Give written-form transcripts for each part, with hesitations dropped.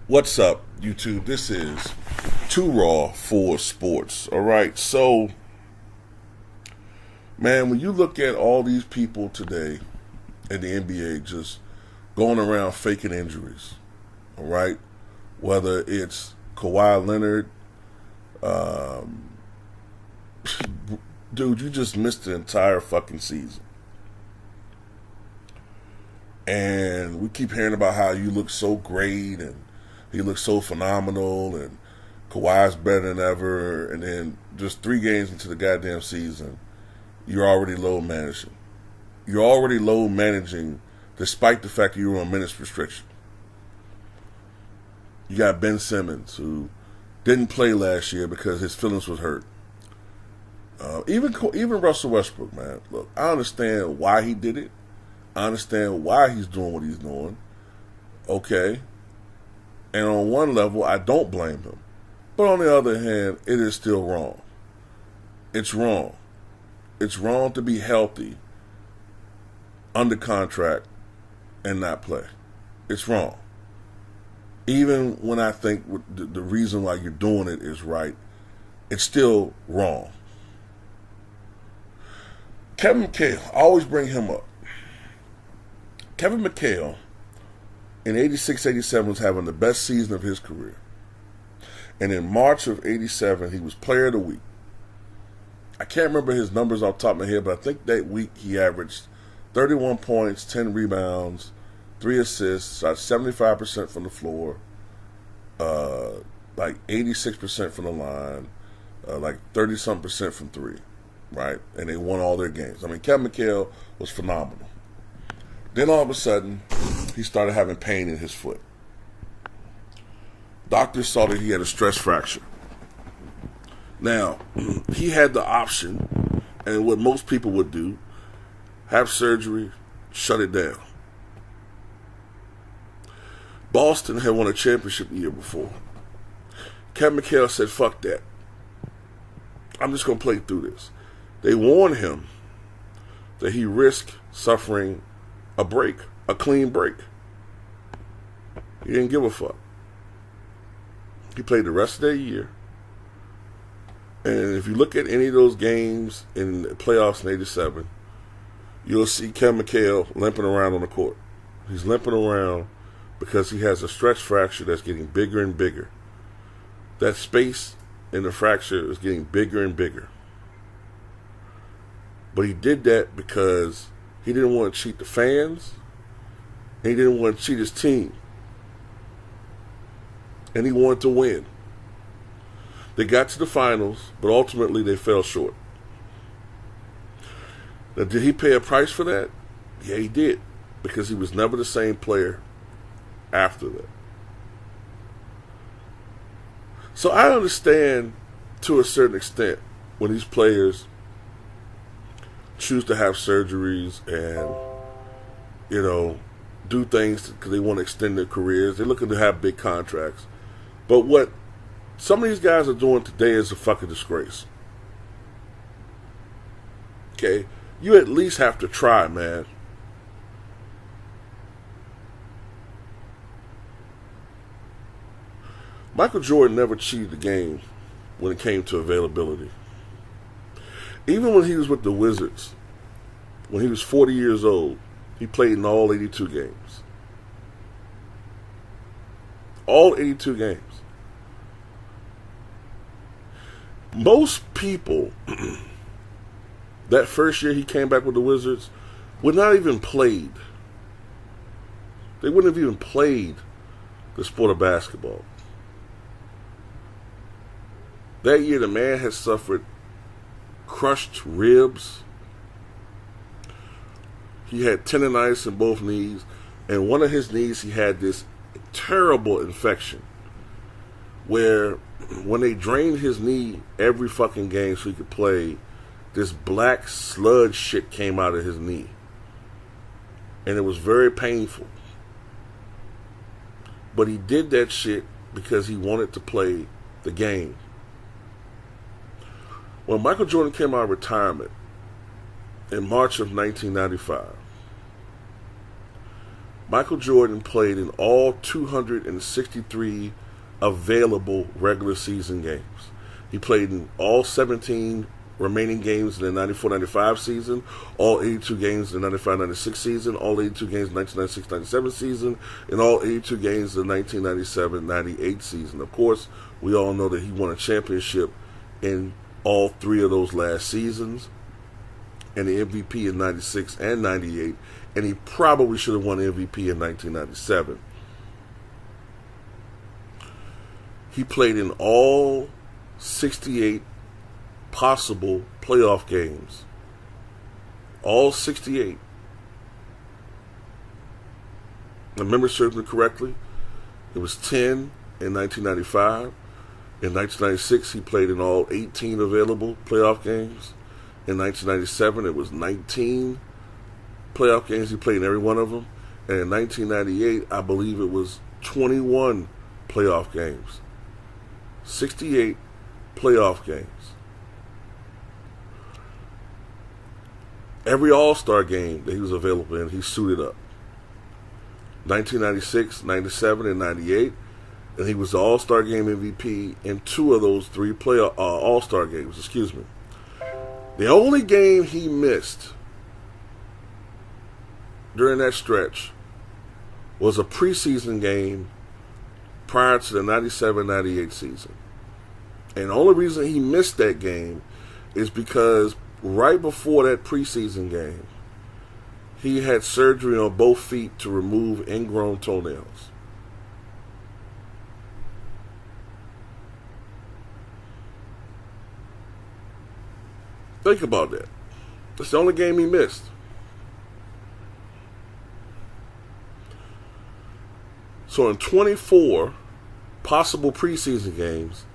What's up, YouTube? This is Too Raw for Sports. All right, so, man, when you look at all these people today in the NBA just going around faking injuries, all right, whether it's Kawhi Leonard, um, dude, you just missed the entire fucking season. And we keep hearing about how you look so great and he looks so phenomenal and Kawhi's better than ever. And then just 3 games into the goddamn season, you're already low managing. You're already low managing despite the fact that you were on minutes restriction. You got Ben Simmons, who didn't play last year because his feelings was hurt. Even Russell Westbrook, man. Look, I understand why he did it. I understand why he's doing what he's doing. Okay. And on one level, I don't blame him. But on the other hand, it is still wrong. It's wrong. It's wrong to be healthy, under contract, and not play. It's wrong. Even when I think the reason why you're doing it is right, it's still wrong. Kevin McHale, I always bring him up. Kevin McHale in 86-87 was having the best season of his career. And in March of 87, he was player of the week. I can't remember his numbers off the top of my head, but I think that week he averaged 31 points, 10 rebounds, 3 assists, shot 75% from the floor, like 86% from the line, like 30-something% from 3, right? And they won all their games. I mean, Kevin McHale was phenomenal. Then all of a sudden, he started having pain in his foot. Doctors saw that he had a stress fracture. Now, he had the option, and what most people would do, have surgery, shut it down. Boston had won a championship the year before. Kevin McHale said, fuck that. I'm just going to play through this. They warned him that he risked suffering a clean break. He didn't give a fuck. He played the rest of that year. And if you look at any of those games in the playoffs in 87, you'll see Kevin McHale limping around on the court. He's limping around because he has a stress fracture that's getting bigger and bigger. That space in the fracture is getting bigger and bigger. But he did that because he didn't want to cheat the fans, and he didn't want to cheat his team. And he wanted to win. They got to the finals, but ultimately they fell short. Now, did he pay a price for that? Yeah, he did. Because he was never the same player after that. So I understand, to a certain extent, when these players choose to have surgeries and, do things because they want to extend their careers. They're looking to have big contracts. But what some of these guys are doing today is a fucking disgrace. Okay? You at least have to try, man. Michael Jordan never cheated the game when it came to availability. Even when he was with the Wizards, when he was 40 years old, he played in all 82 games. All 82 games. Most people, that first year he came back with the Wizards, would not even played. They wouldn't have even played the sport of basketball. That year the man had suffered crushed ribs. He had tendonitis in both knees. And one of his knees, he had this terrible infection where when they drained his knee every fucking game so he could play, this black sludge shit came out of his knee. And it was very painful. But he did that shit because he wanted to play the game. When Michael Jordan came out of retirement in March of 1995, Michael Jordan played in all 263 available regular season games. He played in all 17 remaining games in the 94-95 season, all 82 games in the 95-96 season, all 82 games in the 1996-97 season, and all 82 games in the 1997-98 season. Of course, we all know that he won a championship in all three of those last seasons, and the MVP in 96 and 98, and he probably should have won MVP in 1997. He played in all 68 possible playoff games. All 68. If memory serves me correctly, it was 10 in 1995. In 1996, he played in all 18 available playoff games. In 1997, it was 19 playoff games. He played in every one of them. And in 1998, I believe it was 21 playoff games. 68 playoff games. Every All-Star game that he was available in, he suited up. 1996, 97, and 98. And he was the All-Star Game MVP in two of those three All-Star games. Excuse me. The only game he missed during that stretch was a preseason game prior to the 97-98 season. And the only reason he missed that game is because right before that preseason game, he had surgery on both feet to remove ingrown toenails. Think about that. That's the only game he missed. So in 24 possible preseason games,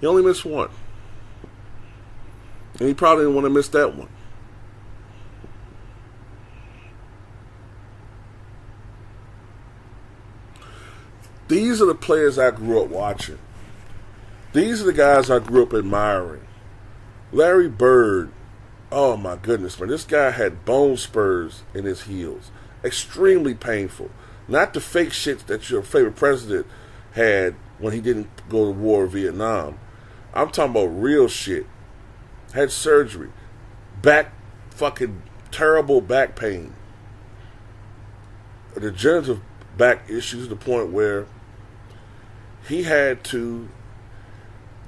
he only missed one. And he probably didn't want to miss that one. These are the players I grew up watching. These are the guys I grew up admiring. Larry Bird, oh my goodness, man. This guy had bone spurs in his heels. Extremely painful. Not the fake shit that your favorite president had when he didn't go to war in Vietnam. I'm talking about real shit. Had surgery. Fucking terrible back pain. Degenerative back issues to the point where he had to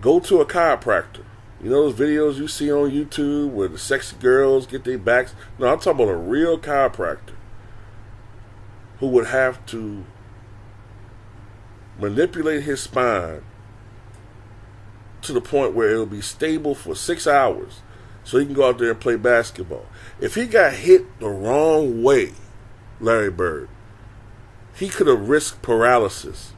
go to a chiropractor. You know those videos you see on YouTube where the sexy girls get their backs? No, I'm talking about a real chiropractor who would have to manipulate his spine to the point where it'll be stable for 6 hours so he can go out there and play basketball. If he got hit the wrong way, Larry Bird, he could have risked paralysis.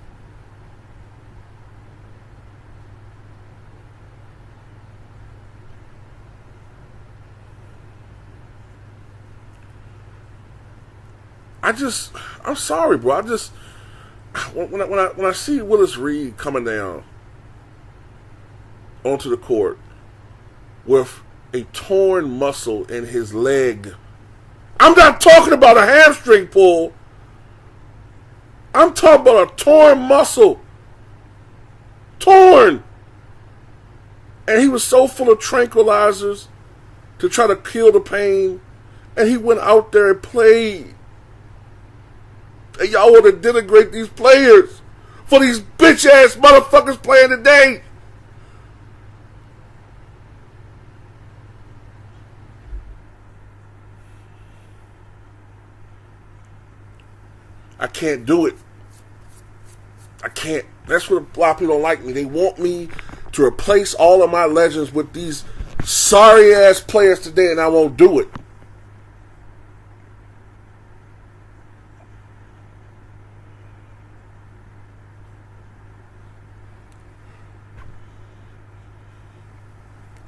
I'm sorry, bro. When I see Willis Reed coming down onto the court with a torn muscle in his leg, I'm not talking about a hamstring pull. I'm talking about a torn muscle. Torn. And he was so full of tranquilizers to try to kill the pain. And he went out there and played. And y'all want to denigrate these players for these bitch-ass motherfuckers playing today. I can't do it. I can't. That's what a lot of people don't like me. They want me to replace all of my legends with these sorry-ass players today, and I won't do it.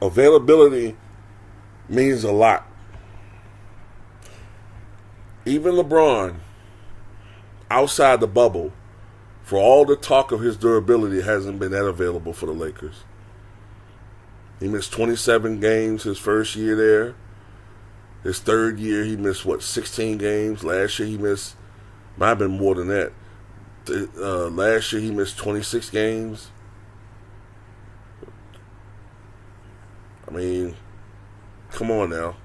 Availability means a lot. Even LeBron, outside the bubble, for all the talk of his durability, hasn't been that available for the Lakers. He missed 27 games his first year there. His third year, he missed, 16 games. Last year, he missed Might have been more than that. Last year he missed 26 games. I mean, come on now.